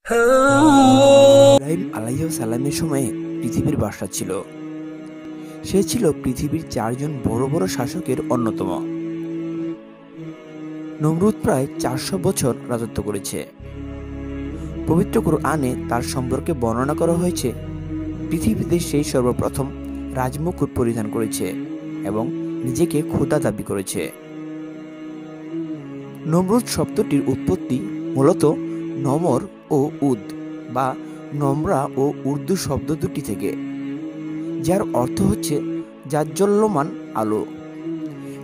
ইব্রাহিম আলাইহিস সালামের সময়ে পৃথিবীর বাদশা ছিল। সে ছিল পৃথিবীর 4 জন বড় বড় শাসকের অন্যতম। নমরুদ প্রায় 400 বছর রাজত্ব করেছে। পবিত্র কুরআনে তার সম্পর্কে বর্ণনা করা হয়েছে, পৃথিবীতে সেই সর্বপ্রথম রাজমুকুট পরিধান করেছে এবং নিজেকে খোদা দাবি করেছে। নমরুদ শব্দটির উৎপত্তি মূলত নমর ও উদ বা নম্রা ও উর্দু শব্দ দুটি থেকে, যার অর্থ হচ্ছে জাজ্জল্যমান আলো।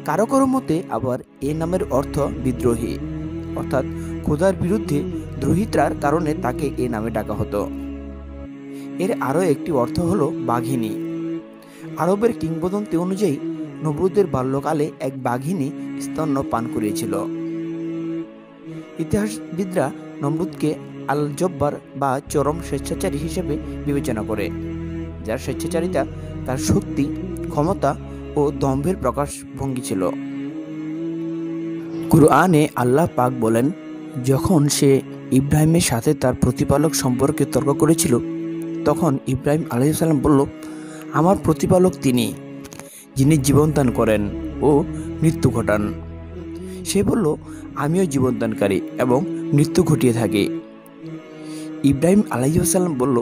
কারো কারো মতে আবার এ নামের অর্থ বিদ্রোহী, অর্থাৎ খোদার বিরুদ্ধে দ্রোহিতার কারণে তাকে এ নামে ডাকা হতো। এর আরও একটি অর্থ হলো বাঘিনী। আরবের কিংবদন্তি অনুযায়ী নমরুদের বাল্যকালে এক বাঘিনী স্তন্য পান করিয়েছিল। ইতিহাসবিদরা নমরুদকে আল জব্বার বা চরম স্বেচ্ছাচারী হিসেবে বিবেচনা করে, যার স্বেচ্ছাচারিতা তার শক্তি, ক্ষমতা ও দম্ভের প্রকাশ ভঙ্গি ছিল। কুরআনে আল্লাহ পাক বলেন, যখন সে ইব্রাহিমের সাথে তার প্রতিপালক সম্পর্কে তর্ক করেছিল, তখন ইব্রাহিম আলাইহিস সালাম বলল, আমার প্রতিপালক তিনি, যিনি জীবনদান করেন ও মৃত্যু ঘটান। সে বলল, আমিও জীবনদানকারী এবং মৃত্যু ঘটিয়ে থাকি। ইব্রাহিম আলাইহিস সালাম বলল,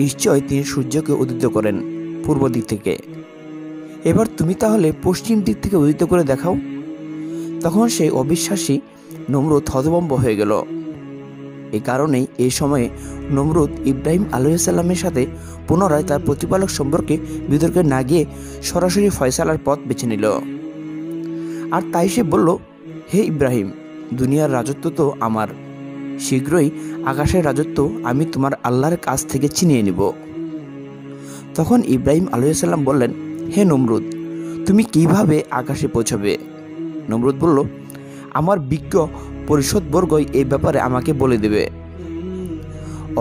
নিশ্চয় তিনি সূর্যকে উদিত করেন পূর্ব দিক থেকে, এবার তুমি তাহলে পশ্চিম দিক থেকে উদিত করে দেখাও। তখন সেই অবিশ্বাসী নমরুদ হতভম্ব হয়ে গেল। এই কারণেই এই সময়ে নমরুদ ইব্রাহিম আলাইহিস সালামের সাথে পুনরায় তার প্রতিপালক সম্পর্কে বিতর্কে না গিয়ে সরাসরি ফয়সালার পথ বেছে নিল। আর তাই সে বলল, হে ইব্রাহিম, দুনিয়ার রাজত্ব তো আমার, শীঘ্রই আকাশের রাজত্ব আমি তোমার আল্লাহর কাছ থেকে ছিনিয়ে নিব। তখন ইব্রাহিম আলাইহিস সালাম বললেন, হে নমরুদ, তুমি কিভাবে আকাশে পৌঁছবে? নমরুদ বলল, আমার বিজ্ঞ পরিষদবর্গই এই ব্যাপারে আমাকে বলে দেবে।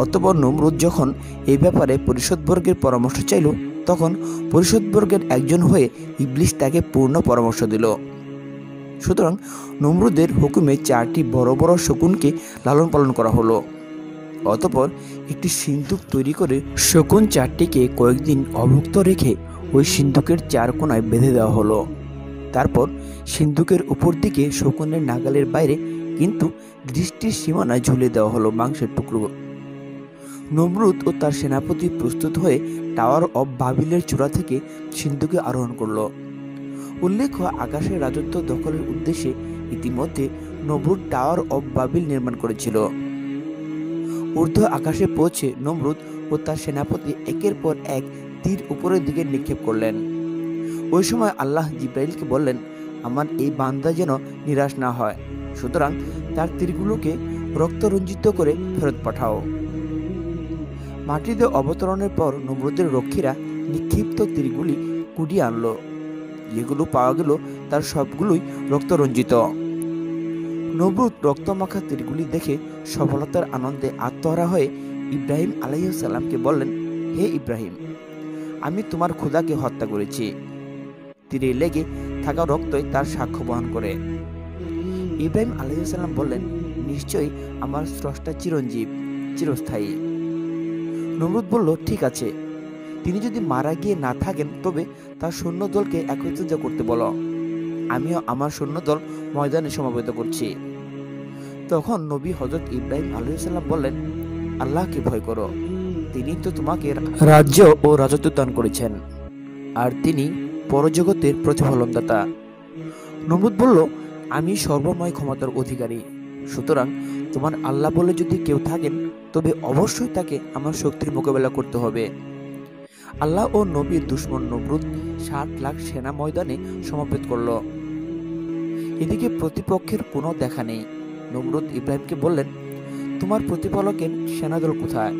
অতঃপর নমরুদ যখন এই ব্যাপারে পরিষদবর্গের পরামর্শ চাইল, তখন পরিষদবর্গের একজন হয়ে ইবলিস তাকে পূর্ণ পরামর্শ দিল। সুতরাং নমরুদের হুকুমে 4টি বড় বড় শকুনকে লালন পালন করা হলো। অতঃপর একটি সিন্দুক তৈরি করে শকুন 4টিকে কয়েকদিন অভুক্ত রেখে ওই সিন্দুকের 4 কোণায় বেঁধে দেওয়া হলো। তারপর সিন্দুকের উপর দিকে শকুনের নাগালের বাইরে কিন্তু দৃষ্টির সীমানায় ঝুলে দেওয়া হলো মাংসের টুকরো। নমরুদ ও তার সেনাপতি প্রস্তুত হয়ে টাওয়ার অব বাবিলের চূড়া থেকে সিন্দুকে আরোহণ করল। উল্লেখ্য, আকাশের রাজত্ব দখলের উদ্দেশ্যে ইতিমধ্যে নমরুদ টাওয়ার অব বাবিল নির্মাণ করেছিল। ঊর্ধ্ব আকাশে পৌঁছে নমরুদ ও তার সেনাপতি একের পর এক তীর উপরের দিকে নিক্ষেপ করলেন। ওই সময় আল্লাহ জিব্রাইলকে বললেন, আমার এই বান্দা যেন নিরাশ না হয়, সুতরাং তার তীরগুলোকে রক্তরঞ্জিত করে ফেরত পাঠাও। মাটিতে অবতরণের পর নমরুদের রক্ষীরা নিক্ষিপ্ত তীরগুলি কুড়িয়ে আনল। যেগুলো পাওয়া গেল তার সবগুলোই রক্তরঞ্জিত। নমরুদ রক্তমাখা তীরগুলি দেখে সফলতার আনন্দে আত্মহারা হয়ে ইব্রাহিম আলাইহিস সালামকে বললেন, হে ইব্রাহিম, আমি তোমার খোদাকে হত্যা করেছি। তীরে লেগে থাকা রক্তই তার সাক্ষ্য বহন করে। ইব্রাহিম আলাইহিস সালাম বললেন, নিশ্চয়ই আমার স্রষ্টা চিরঞ্জীব, চিরস্থায়ী। নমরুদ বলল, ঠিক আছে, তিনি যদি মারা গিয়ে না থাকেন তবে তার সৈন্যদলকে একত্রিত করতে বলো, আমিও আমার সৈন্যদল ময়দানে সমবেত করছি। তখন নবী হযরত ইব্রাহিম আলাইহিস সালাম বললেন, আল্লাহকে ভয় করো, তিনি তো তোমাকে রাজ্য ও রাজত্ব দান করেছেন, আর তিনি পরজগতের প্রতিফলনদাতা। নমরুদ বলল, আমি সর্বময় ক্ষমতার অধিকারী, সুতরাং তোমার আল্লাহ বলে যদি কেউ থাকেন তবে অবশ্যই তাকে আমার শক্তির মোকাবেলা করতে হবে। আল্লাহ ও নবীর দুশমন নমরুদ 60 লাখ সেনা ময়দানে সমবেত করল। এদিকে প্রতিপক্ষের কোনো দেখা নেই। নমরুদ ইব্রাহিমকে বললেন, তোমার প্রতিপালকের সেনাদল কোথায়?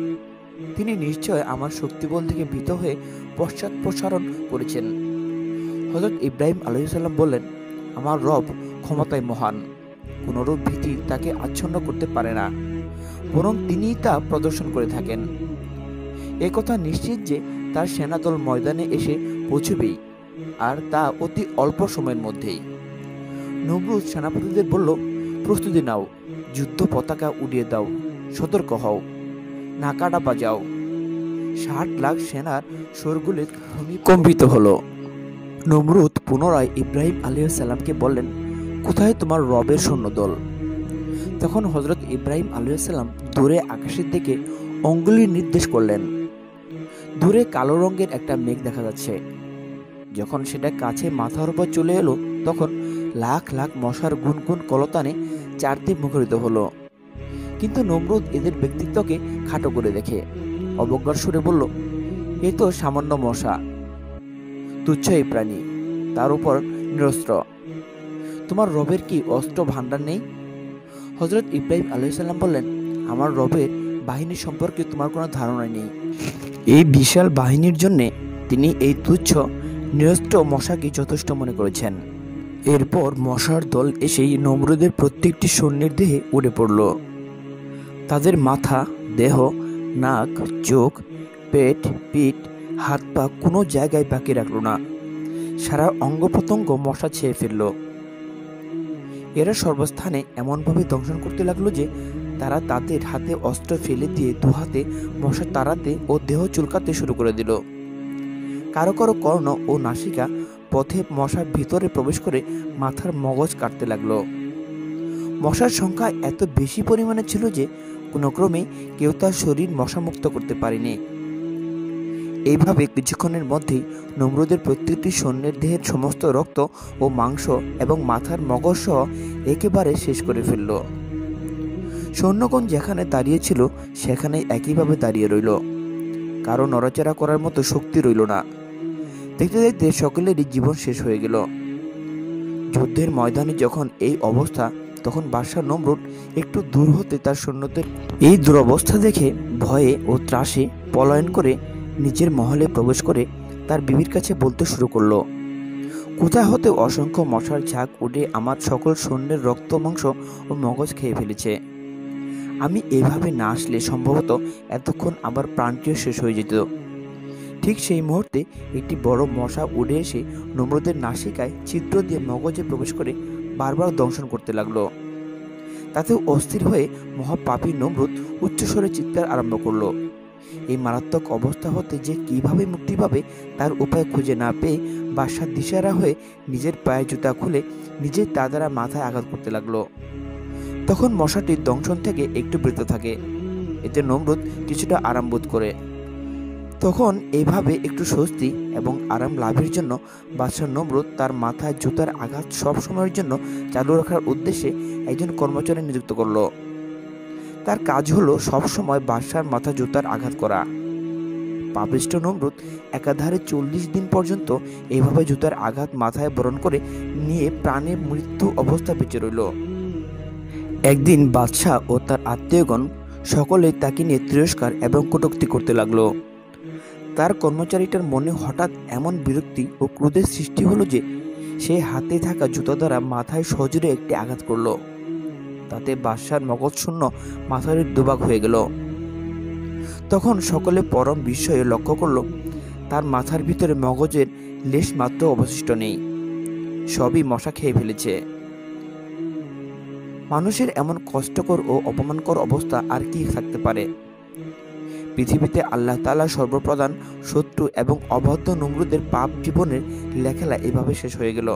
তিনি নিশ্চয় আমার শক্তিবল থেকে ভীত হয়ে পশ্চাৎপসারণ করেছেন। হযরত ইব্রাহিম আলাইহিস সালাম বললেন, আমার রব ক্ষমতায় মহান, কোনরূপ ভীতি তাকে আচ্ছন্ন করতে পারে না, বরং তিনিই তা প্রদর্শন করে থাকেন। একথা নিশ্চিত যে তার সেনাদল ময়দানে এসে পৌঁছবেই, আর তা অতি অল্প সময়ের মধ্যেই। নমরুদ সেনাপতিদের বলল, প্রস্তুতি নাও, যুদ্ধ পতাকা উড়িয়ে দাও, সতর্ক হও, নাকাটা বাজাও। 60 লাখ সেনার শোরগোলে ভূমিকম্পিত হলো। নমরুদ পুনরায় ইব্রাহিম আলাইহিস সালামকে বললেন, কোথায় তোমার রবের সৈন্যদল? তখন হযরত ইব্রাহিম আলাইহিস সালাম দূরে আকাশের দিকে অঙ্গুলির নির্দেশ করলেন। দূরে কালো রঙের একটা মেঘ দেখা যাচ্ছে। যখন সেটা কাছে মাথার উপর চলে এলো, তখন লাখ লাখ মশার গুনগুন কলতানে চারদিক মুখরিত হলো। কিন্তু নমরুদ এদের ব্যক্তিত্বকে খাটো করে দেখে অবজ্ঞার সুরে বলল, এ তো সামান্য মশা, তুচ্ছ এই প্রাণী, তার উপর নিরস্ত্র। তোমার রবের কি অস্ত্র ভাণ্ডার নেই? হযরত ইব্রাহিম আলাইহিস সালাম বললেন, আমার রবের বাহিনী সম্পর্কে তোমার কোনো ধারণা নেই। এই বিশাল বাহিনীর জন্য তিনি এই তুচ্ছ নিরস্ত্র মশাকে যথেষ্ট মনে করেছেন। এরপর মশার দল এসেই নমরুদের প্রত্যেকটি সৈন্যের দেহে উড়ে পড়ল। তাদের মাথা, দেহ, নাক, চোখ, পেট, পিঠ, হাত পা কোনো জায়গায় বাকি রাখল না। সারা অঙ্গ প্রত্যঙ্গ মশা ছেয়ে ফেলল। এরা সর্বস্থানে এমনভাবে দংশন করতে লাগলো যে তারা তাদের হাতে অস্ত্র ফেলে দিয়ে দুহাতে মশা তাড়াতে ও দেহ চুলকাতে শুরু করে দিল। কারো কারো কর্ণ ও নাসিকা পথে মশার ভিতরে প্রবেশ করে মাথার মগজ কাটতে লাগলো। মশার সংখ্যা এত বেশি পরিমাণে ছিল যে কোনো ক্রমে কেউ তার শরীর মশামুক্ত করতে পারেনি। এইভাবে কিছুক্ষণের মধ্যেই নমরুদের প্রত্যেকটি সৈন্যের দেহের সমস্ত রক্ত ও মাংস এবং মাথার মগজ সহ একেবারে শেষ করে ফেলল। সৈন্যগণ যেখানে দাঁড়িয়েছিল সেখানে একইভাবে দাঁড়িয়ে রইল। কারো নড়াচড়া করার মতো শক্তি রইল না। দেখতে দেখতে সকলেরই জীবন শেষ হয়ে গেল। যুদ্ধের ময়দানে যখন এই অবস্থা, তখন বাদশাহ নমরুদ একটু দূর হতে তার সৈন্যদের এই দুরবস্থা দেখে ভয়ে ও ত্রাসে পলায়ন করে নিজের মহলে প্রবেশ করে তার বিবির কাছে বলতে শুরু করলো, কোথা হতে অসংখ্য মশার ঝাঁক উঠে আমার সকল সৈন্যের রক্ত, মাংস ও মগজ খেয়ে ফেলেছে। আমি এভাবে না আসলে সম্ভবত এতক্ষণ আমার প্রাণটিও শেষ হয়ে যেত। ঠিক সেই মুহূর্তে একটি বড় মশা উড়ে এসে নমরুদের নাসিকায় ছিদ্র দিয়ে মগজে প্রবেশ করে বারবার দংশন করতে লাগলো। তাতেও অস্থির হয়ে মহাপাপী নমরুদ উচ্চস্বরে চিৎকার আরম্ভ করলো। এই মারাত্মক অবস্থা হতে যে কিভাবে মুক্তি পাবে তার উপায় খুঁজে না পেয়ে বাদশাহ দিশারা হয়ে নিজের পায়ে জুতা খুলে নিজের তা দ্বারা মাথায় আঘাত করতে লাগলো। তখন মশাটির দংশন থেকে একটু বিরত থাকে। এতে নমরুদ কিছুটা আরাম বোধ করে। তখন এইভাবে একটু স্বস্তি এবং আরাম লাভের জন্য বাদশাহ নমরুদ তার মাথায় জুতার আঘাত সব সময়ের জন্য চালু রাখার উদ্দেশ্যে একজন কর্মচারী নিযুক্ত করল। তার কাজ হলো সবসময় বাদশার মাথা জুতার আঘাত করা। পাপিষ্ঠ নমরুদ একাধারে 40 দিন পর্যন্ত এইভাবে জুতার আঘাত মাথায় বরণ করে নিয়ে প্রাণে মৃত্যু অবস্থা বেঁচে রইল। একদিন বাদশাহ ও তার আত্মীয়গণ সকলে তাকে নিয়ে তিরস্কার এবং কটূক্তি করতে লাগলো। তার কর্মচারীটার মনে হঠাৎ এমন বিরক্তি ও ক্রোধের সৃষ্টি হলো যে সে হাতে থাকা জুতা দ্বারা মাথায় সজোরে একটি আঘাত করল। তাতে বাদশার মগজ শূন্য মাথার দুভাগ হয়ে গেল। তখন সকলে পরম বিস্ময়ে লক্ষ্য করল তার মাথার ভিতরে মগজের লেশ মাত্র অবশিষ্ট নেই, সবই মশা খেয়ে ফেলেছে। মানুষের এমন কষ্টকর ও অপমানকর অবস্থা আর কি থাকতে পারে? পৃথিবীতে আল্লাহ তাআলা সর্বপ্রধান শত্রু এবং অবাধ্য নমরুদের পাপ জীবনের লেখালা এভাবে শেষ হয়ে গেল।